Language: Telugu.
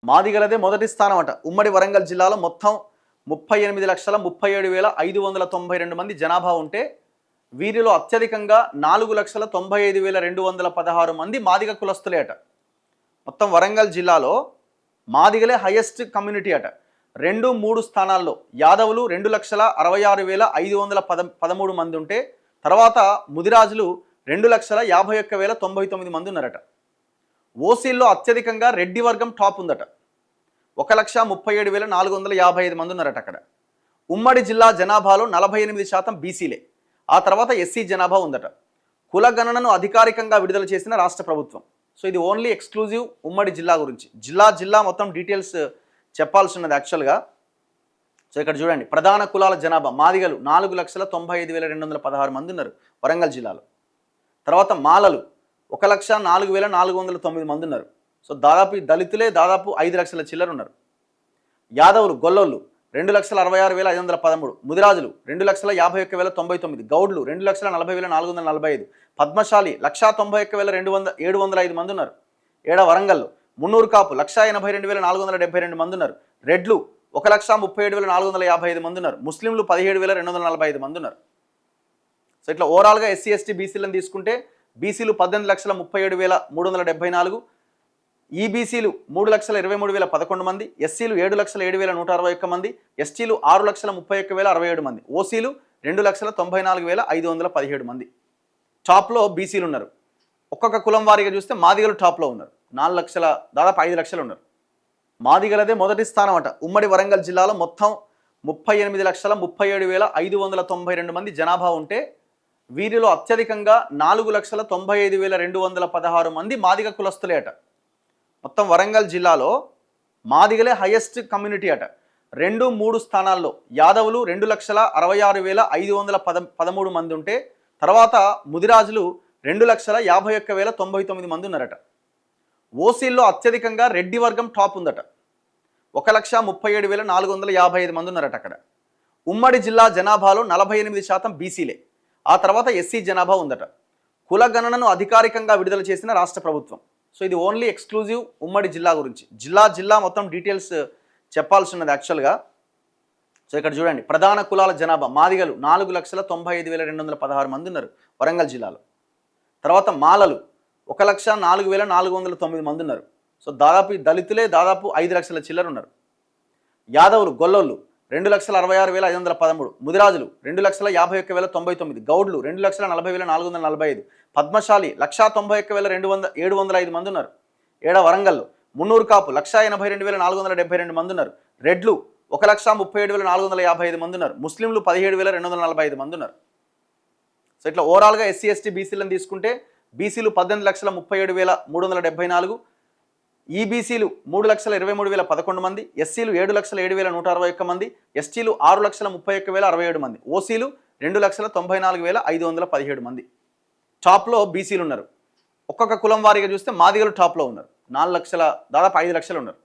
మాదిగలదే మొదటి స్థానం అట. ఉమ్మడి వరంగల్ జిల్లాలో మొత్తం 38,37,592 మంది జనాభా ఉంటే వీరిలో అత్యధికంగా 4,95,216 మంది మాదిగ కులస్తులే అట. మొత్తం వరంగల్ జిల్లాలో మాదిగలే హైయెస్ట్ కమ్యూనిటీ అట. 2-3 స్థానాల్లో యాదవులు 2,66,513 మంది ఉంటే తర్వాత ముదిరాజులు 2,51,099 మంది ఉన్నారట. ఓసీల్లో అత్యధికంగా రెడ్డి వర్గం టాప్ ఉందట. 1,37,455 మంది ఉన్నారట అక్కడ. ఉమ్మడి జిల్లా జనాభాలో 48% బీసీలే. ఆ తర్వాత ఎస్సీ జనాభా ఉందట. కుల గణనను అధికారికంగా విడుదల చేసిన రాష్ట్ర ప్రభుత్వం. సో ఇది ఓన్లీ ఎక్స్క్లూజివ్ ఉమ్మడి జిల్లా గురించి. జిల్లా మొత్తం డీటెయిల్స్ చెప్పాల్సి ఉన్నది యాక్చువల్గా. సో ఇక్కడ చూడండి, ప్రధాన కులాల జనాభా మాదిగలు 4,95,216 మంది ఉన్నారు వరంగల్ జిల్లాలో. తర్వాత మాలలు 1,04,409 మంది ఉన్నారు. సో దాదాపు దళితులే దాదాపు 5 లక్షల చిల్లర ఉన్నారు. యాదవులు గొల్లోళ్ళు 2,66,513, ముదిరాజులు 2,51,099, గౌడ్లు 2,40,445, పద్మశాలి 1,91,705 మంది ఉన్నారు. ఏడ వరంగల్లో మున్నూరు కాపు 1,82,472 మంది ఉన్నారు. రెడ్లు 1,37,455 మంది ఉన్నారు. ముస్లింలు 17,245 మంది ఉన్నారు. సో ఇట్లా ఓవరాల్గా ఎస్సీ ఎస్టీ బీసీలను తీసుకుంటే బీసీలు 18,37,374, ఈబీసీలు 3,23,011 మంది, ఎస్సీలు 7,07,161 మంది, ఎస్టీలు 6,31,067 మంది, ఓసీలు 2,94,517 మంది. టాప్లో బీసీలు ఉన్నారు. ఒక్కొక్క కులం వారీగా చూస్తే మాదిగలు టాప్లో ఉన్నారు. 4 లక్షల దాదాపు 5 లక్షలు ఉన్నారు. మాదిగలదే మొదటి స్థానం అట. ఉమ్మడి వరంగల్ జిల్లాలో మొత్తం 38,37,592 మంది జనాభా ఉంటే వీరిలో అత్యధికంగా 4,95,216 మంది మాదిగ కులస్తులే అట. మొత్తం వరంగల్ జిల్లాలో మాదిగలే హైయెస్ట్ కమ్యూనిటీ అట. 2-3 స్థానాల్లో యాదవులు 2,66,513 మంది ఉంటే తర్వాత ముదిరాజులు 2,51,099 మంది ఉన్నారట. ఓసీల్లో అత్యధికంగా రెడ్డి వర్గం టాప్ ఉందట. 1,37,455 మంది ఉన్నారట అక్కడ. ఉమ్మడి జిల్లా జనాభాలో 48% బీసీలే. ఆ తర్వాత ఎస్సీ జనాభా ఉందట. కుల గణనను అధికారికంగా విడుదల చేసిన రాష్ట్ర ప్రభుత్వం. సో ఇది ఓన్లీ ఎక్స్క్లూజివ్ ఉమ్మడి జిల్లా గురించి. జిల్లా మొత్తం డీటెయిల్స్ చెప్పాల్సి ఉన్నది యాక్చువల్గా. సో ఇక్కడ చూడండి, ప్రధాన కులాల జనాభా మాదిగలు 4,95,216 మంది ఉన్నారు వరంగల్ జిల్లాలో. తర్వాత మాలలు 1,04,409 మంది ఉన్నారు. సో దాదాపు దళితులే దాదాపు 5 లక్షల చిల్లర ఉన్నారు. యాదవులు గొల్లోళ్ళు 2,66,513, ముదిరాజులు 2,51,099, గౌడ్లు 2,40,445, పద్మశాలి 1,91,705 మంది ఉన్నారు. ఏడ వరంగల్లో మున్నూరు కాపు 1,82,472 మంది ఉన్నారు. రెడ్లు 1,37,455 మంది ఉన్నారు. ముస్లింలు 17,245 మంది ఉన్నారు. సో ఇట్లా ఓవరాల్గా ఎస్సీ ఎస్టీ బీసీలను తీసుకుంటే బీసీలు 18,37,374, ఈబీసీలు 3,23,011 మంది, ఎస్సీలు 7,07,161 మంది, ఎస్టీలు 6,31,067 మంది, ఓసీలు 2,94,517 మంది. టాప్లో బీసీలు ఉన్నారు. ఒక్కొక్క కులం వారీగా చూస్తే మాదిగలు టాప్లో ఉన్నారు. 4 లక్షల దాదాపు 5 లక్షలు ఉన్నారు.